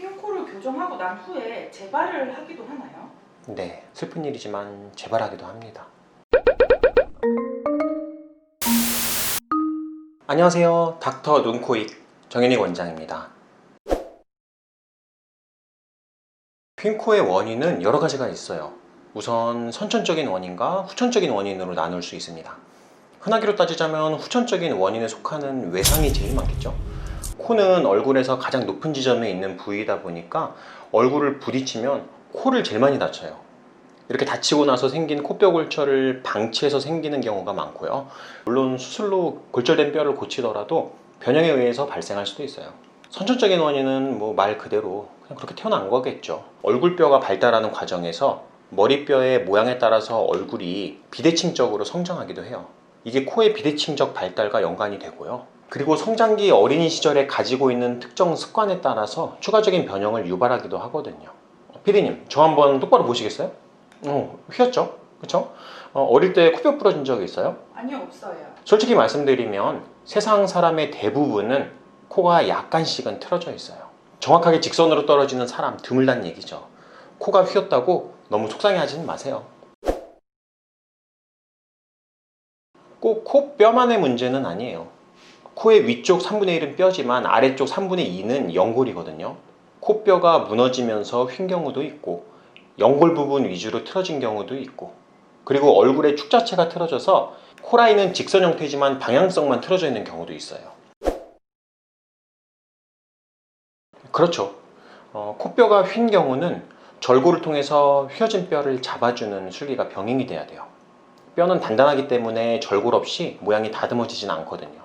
휜코를 교정하고 난 후에 재발을 하기도 하나요? 네, 슬픈 일이지만 재발하기도 합니다. 안녕하세요. 닥터 눈코입 정현익 원장입니다. 휜코의 원인은 여러 가지가 있어요. 우선 선천적인 원인과 후천적인 원인으로 나눌 수 있습니다. 흔하기로 따지자면 후천적인 원인에 속하는 외상이 제일 많겠죠. 코는 얼굴에서 가장 높은 지점에 있는 부위이다 보니까 얼굴을 부딪히면 코를 제일 많이 다쳐요. 이렇게 다치고 나서 생긴 코뼈 골절을 방치해서 생기는 경우가 많고요. 물론 수술로 골절된 뼈를 고치더라도 변형에 의해서 발생할 수도 있어요. 선천적인 원인은 말 그대로 그냥 그렇게 태어난 거겠죠. 얼굴뼈가 발달하는 과정에서 머리뼈의 모양에 따라서 얼굴이 비대칭적으로 성장하기도 해요. 이게 코의 비대칭적 발달과 연관이 되고요. 그리고 성장기 어린이 시절에 가지고 있는 특정 습관에 따라서 추가적인 변형을 유발하기도 하거든요. 피디님, 저 한번 똑바로 보시겠어요? 휘었죠? 그쵸? 어릴 때 코뼈 부러진 적 있어요? 아니요, 없어요. 솔직히 말씀드리면 세상 사람의 대부분은 코가 약간씩은 틀어져 있어요. 정확하게 직선으로 떨어지는 사람 드물단 얘기죠. 코가 휘었다고 너무 속상해하지는 마세요. 꼭 코뼈만의 문제는 아니에요. 코의 위쪽 3분의 1은 뼈지만 아래쪽 3분의 2는 연골이거든요. 코뼈가 무너지면서 휜 경우도 있고 연골 부분 위주로 틀어진 경우도 있고, 그리고 얼굴의 축 자체가 틀어져서 코라인은 직선 형태지만 방향성만 틀어져 있는 경우도 있어요. 그렇죠. 코뼈가 휜 경우는 절골을 통해서 휘어진 뼈를 잡아주는 술기가 병행이 돼야 돼요. 뼈는 단단하기 때문에 절골 없이 모양이 다듬어지진 않거든요.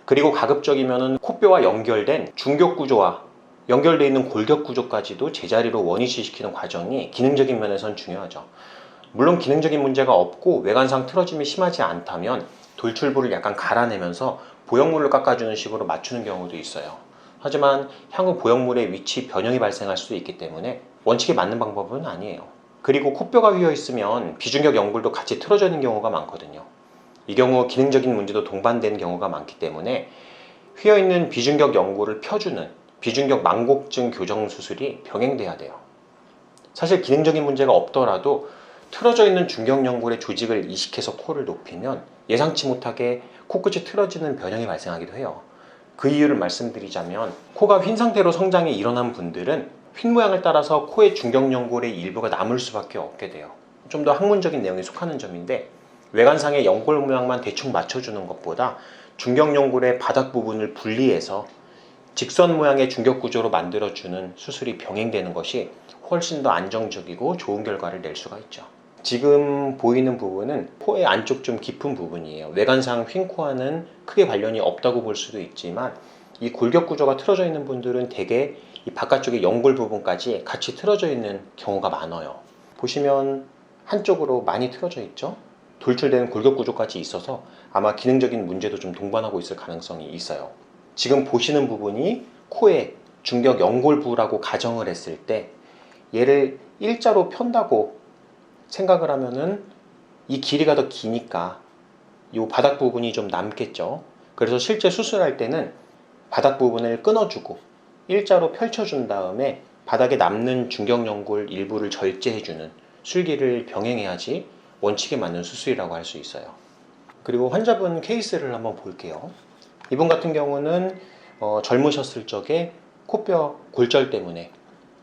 그리고 가급적이면 코뼈와 연결된 중격구조와 연결되어 있는 골격구조까지도 제자리로 원위치시키는 과정이 기능적인 면에선 중요하죠. 물론 기능적인 문제가 없고 외관상 틀어짐이 심하지 않다면 돌출부를 약간 갈아내면서 보형물을 깎아주는 식으로 맞추는 경우도 있어요. 하지만 향후 보형물의 위치 변형이 발생할 수도 있기 때문에 원칙에 맞는 방법은 아니에요. 그리고 코뼈가 휘어 있으면 비중격 연골도 같이 틀어져 있는 경우가 많거든요. 이 경우 기능적인 문제도 동반되는 경우가 많기 때문에 휘어 있는 비중격 연골을 펴주는 비중격 망곡증 교정 수술이 병행돼야 돼요. 사실 기능적인 문제가 없더라도 틀어져 있는 중격 연골의 조직을 이식해서 코를 높이면 예상치 못하게 코끝이 틀어지는 변형이 발생하기도 해요. 그 이유를 말씀드리자면 코가 휜 상태로 성장이 일어난 분들은 휜 모양을 따라서 코의 중격 연골의 일부가 남을 수밖에 없게 돼요. 좀 더 학문적인 내용에 속하는 점인데, 외관상의 연골 모양만 대충 맞춰주는 것보다 중격 연골의 바닥 부분을 분리해서 직선 모양의 중격 구조로 만들어주는 수술이 병행되는 것이 훨씬 더 안정적이고 좋은 결과를 낼 수가 있죠. 지금 보이는 부분은 코의 안쪽 좀 깊은 부분이에요. 외관상 휜 코와는 크게 관련이 없다고 볼 수도 있지만 이 골격 구조가 틀어져 있는 분들은 대개 이 바깥쪽의 연골 부분까지 같이 틀어져 있는 경우가 많아요. 보시면 한쪽으로 많이 틀어져 있죠? 돌출되는 골격 구조까지 있어서 아마 기능적인 문제도 좀 동반하고 있을 가능성이 있어요. 지금 보시는 부분이 코의 중격 연골부라고 가정을 했을 때 얘를 일자로 편다고 생각을 하면은 이 길이가 더 기니까 이 바닥 부분이 좀 남겠죠. 그래서 실제 수술할 때는 바닥 부분을 끊어주고 일자로 펼쳐준 다음에 바닥에 남는 중격 연골 일부를 절제해주는 술기를 병행해야지 원칙에 맞는 수술이라고 할 수 있어요. 그리고 환자분 케이스를 한번 볼게요. 이분 같은 경우는 젊으셨을 적에 코뼈 골절 때문에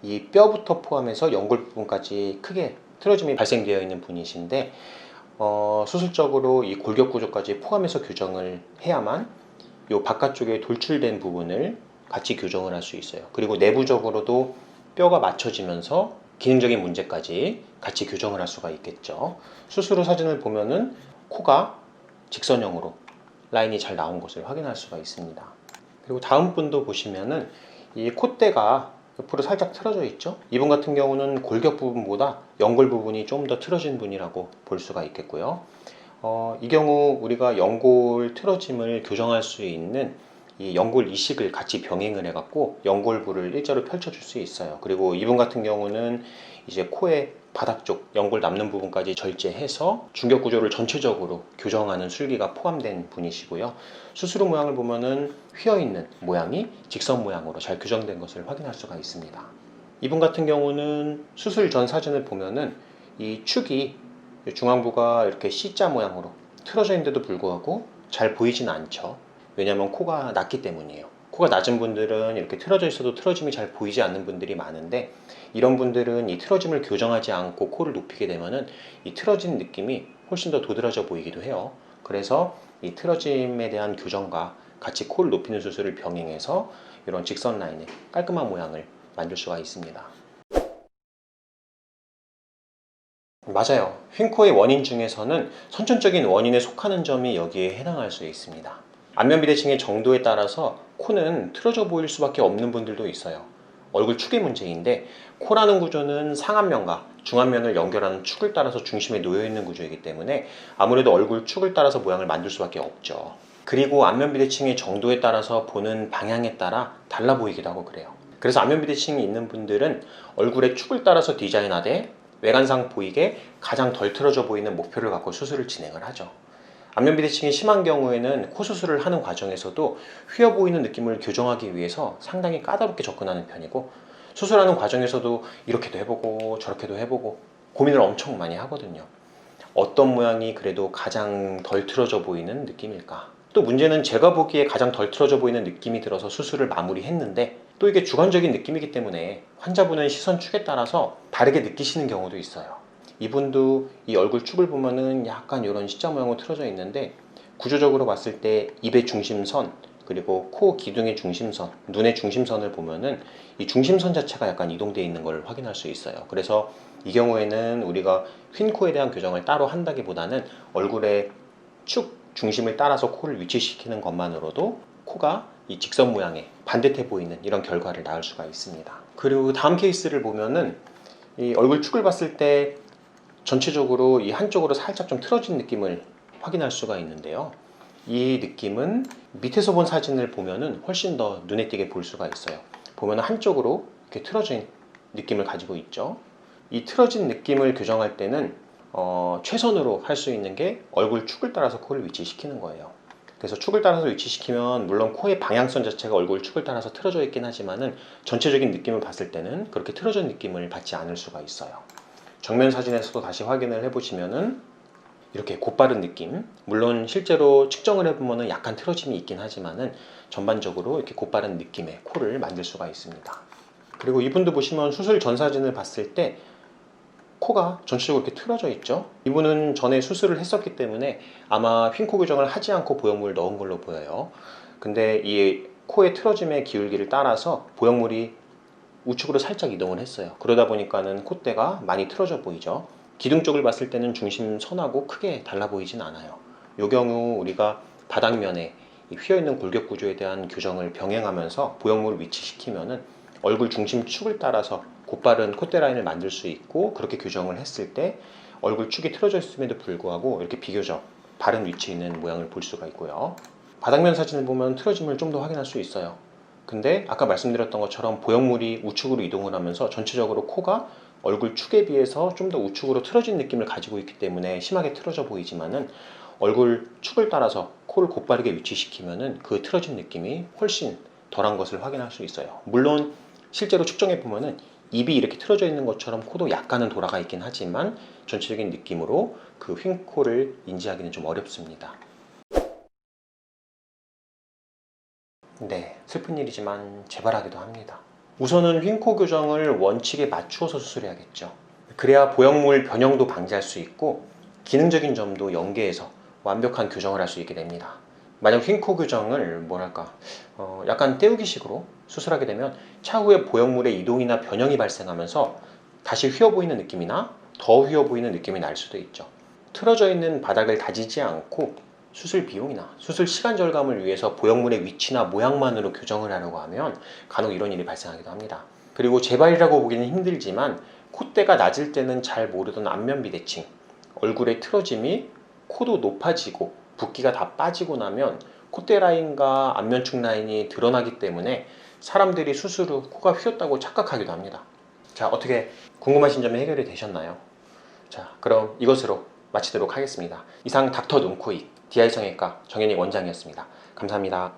이 뼈부터 포함해서 연골 부분까지 크게 틀어짐이 발생되어 있는 분이신데, 수술적으로 이 골격 구조까지 포함해서 교정을 해야만 이 바깥쪽에 돌출된 부분을 같이 교정을 할 수 있어요. 그리고 내부적으로도 뼈가 맞춰지면서 기능적인 문제까지 같이 교정을 할 수가 있겠죠. 수술 후 사진을 보면은 코가 직선형으로 라인이 잘 나온 것을 확인할 수가 있습니다. 그리고 다음 분도 보시면은 이 콧대가 옆으로 살짝 틀어져 있죠. 이분 같은 경우는 골격 부분보다 연골 부분이 좀 더 틀어진 분이라고 볼 수가 있겠고요. 이 경우 우리가 연골 틀어짐을 교정할 수 있는 이 연골 이식을 같이 병행을 해갖고 연골부를 일자로 펼쳐줄 수 있어요. 그리고 이분 같은 경우는 이제 코의 바닥 쪽 연골 남는 부분까지 절제해서 중격 구조를 전체적으로 교정하는 술기가 포함된 분이시고요. 수술 후 모양을 보면은 휘어있는 모양이 직선 모양으로 잘 교정된 것을 확인할 수가 있습니다. 이분 같은 경우는 수술 전 사진을 보면은 이 축이 중앙부가 이렇게 C자 모양으로 틀어져 있는데도 불구하고 잘 보이진 않죠. 왜냐하면 코가 낮기 때문이에요. 코가 낮은 분들은 이렇게 틀어져 있어도 틀어짐이 잘 보이지 않는 분들이 많은데, 이런 분들은 이 틀어짐을 교정하지 않고 코를 높이게 되면은 이 틀어진 느낌이 훨씬 더 도드라져 보이기도 해요. 그래서 이 틀어짐에 대한 교정과 같이 코를 높이는 수술을 병행해서 이런 직선 라인의 깔끔한 모양을 만들 수가 있습니다. 맞아요. 휜코의 원인 중에서는 선천적인 원인에 속하는 점이 여기에 해당할 수 있습니다. 안면 비대칭의 정도에 따라서 코는 틀어져 보일 수밖에 없는 분들도 있어요. 얼굴 축의 문제인데, 코라는 구조는 상안면과 중안면을 연결하는 축을 따라서 중심에 놓여 있는 구조이기 때문에 아무래도 얼굴 축을 따라서 모양을 만들 수밖에 없죠. 그리고 안면 비대칭의 정도에 따라서 보는 방향에 따라 달라 보이기도 하고 그래요. 그래서 안면 비대칭이 있는 분들은 얼굴의 축을 따라서 디자인하되 외관상 보이게 가장 덜 틀어져 보이는 목표를 갖고 수술을 진행을 하죠. 안면 비대칭이 심한 경우에는 코 수술을 하는 과정에서도 휘어 보이는 느낌을 교정하기 위해서 상당히 까다롭게 접근하는 편이고, 수술하는 과정에서도 이렇게도 해보고 저렇게도 해보고 고민을 엄청 많이 하거든요. 어떤 모양이 그래도 가장 덜 틀어져 보이는 느낌일까? 또 문제는 제가 보기에 가장 덜 틀어져 보이는 느낌이 들어서 수술을 마무리했는데, 또 이게 주관적인 느낌이기 때문에 환자분의 시선 축에 따라서 다르게 느끼시는 경우도 있어요. 이분도 이 얼굴 축을 보면은 약간 이런 C자 모양으로 틀어져 있는데, 구조적으로 봤을 때 입의 중심선, 그리고 코 기둥의 중심선, 눈의 중심선을 보면은 이 중심선 자체가 약간 이동되어 있는 걸 확인할 수 있어요. 그래서 이 경우에는 우리가 휜코에 대한 교정을 따로 한다기보다는 얼굴의 축 중심을 따라서 코를 위치시키는 것만으로도 코가 이 직선 모양의 반듯해 보이는 이런 결과를 낳을 수가 있습니다. 그리고 다음 케이스를 보면은 이 얼굴 축을 봤을 때 전체적으로 이 한쪽으로 살짝 좀 틀어진 느낌을 확인할 수가 있는데요. 이 느낌은 밑에서 본 사진을 보면은 훨씬 더 눈에 띄게 볼 수가 있어요. 보면 한쪽으로 이렇게 틀어진 느낌을 가지고 있죠. 이 틀어진 느낌을 교정할 때는 최선으로 할 수 있는 게 얼굴 축을 따라서 코를 위치시키는 거예요. 그래서 축을 따라서 위치시키면 물론 코의 방향성 자체가 얼굴 축을 따라서 틀어져 있긴 하지만은 전체적인 느낌을 봤을 때는 그렇게 틀어진 느낌을 받지 않을 수가 있어요. 정면 사진에서도 다시 확인을 해보시면은 이렇게 곧바른 느낌, 물론 실제로 측정을 해보면은 약간 틀어짐이 있긴 하지만은 전반적으로 이렇게 곧바른 느낌의 코를 만들 수가 있습니다. 그리고 이분도 보시면 수술 전 사진을 봤을 때 코가 전체적으로 이렇게 틀어져 있죠. 이분은 전에 수술을 했었기 때문에 아마 휜코 교정을 하지 않고 보형물을 넣은 걸로 보여요. 근데 이 코의 틀어짐의 기울기를 따라서 보형물이 우측으로 살짝 이동을 했어요. 그러다 보니까는 콧대가 많이 틀어져 보이죠. 기둥 쪽을 봤을 때는 중심선하고 크게 달라 보이진 않아요. 이 경우 우리가 바닥면에 휘어있는 골격 구조에 대한 교정을 병행하면서 보형물을 위치시키면은 얼굴 중심 축을 따라서 곧바른 콧대 라인을 만들 수 있고, 그렇게 교정을 했을 때 얼굴 축이 틀어져 있음에도 불구하고 이렇게 비교적 바른 위치에 있는 모양을 볼 수가 있고요. 바닥면 사진을 보면 틀어짐을 좀 더 확인할 수 있어요. 근데 아까 말씀드렸던 것처럼 보형물이 우측으로 이동을 하면서 전체적으로 코가 얼굴 축에 비해서 좀 더 우측으로 틀어진 느낌을 가지고 있기 때문에 심하게 틀어져 보이지만은 얼굴 축을 따라서 코를 곧바르게 위치시키면은 그 틀어진 느낌이 훨씬 덜한 것을 확인할 수 있어요. 물론 실제로 측정해 보면은 입이 이렇게 틀어져 있는 것처럼 코도 약간은 돌아가 있긴 하지만 전체적인 느낌으로 그 휜코를 인지하기는 좀 어렵습니다. 네, 슬픈 일이지만 재발하기도 합니다. 우선은 휜코 교정을 원칙에 맞추어서 수술해야겠죠. 그래야 보형물 변형도 방지할 수 있고 기능적인 점도 연계해서 완벽한 교정을 할 수 있게 됩니다. 만약 휜코 교정을 뭐랄까 약간 때우기식으로 수술하게 되면 차후에 보형물의 이동이나 변형이 발생하면서 다시 휘어 보이는 느낌이나 더 휘어 보이는 느낌이 날 수도 있죠. 틀어져 있는 바닥을 다지지 않고 수술 비용이나 수술 시간 절감을 위해서 보형물의 위치나 모양만으로 교정을 하려고 하면 간혹 이런 일이 발생하기도 합니다. 그리고 재발이라고 보기는 힘들지만 콧대가 낮을 때는 잘 모르던 안면 비대칭, 얼굴의 틀어짐이 코도 높아지고 붓기가 다 빠지고 나면 콧대 라인과 안면축 라인이 드러나기 때문에 사람들이 수술 후 코가 휘었다고 착각하기도 합니다. 자, 어떻게 궁금하신 점이 해결이 되셨나요? 자, 그럼 이것으로 마치도록 하겠습니다. 이상 닥터 눈코입 DI 성형외과 정현익 원장이었습니다. 감사합니다.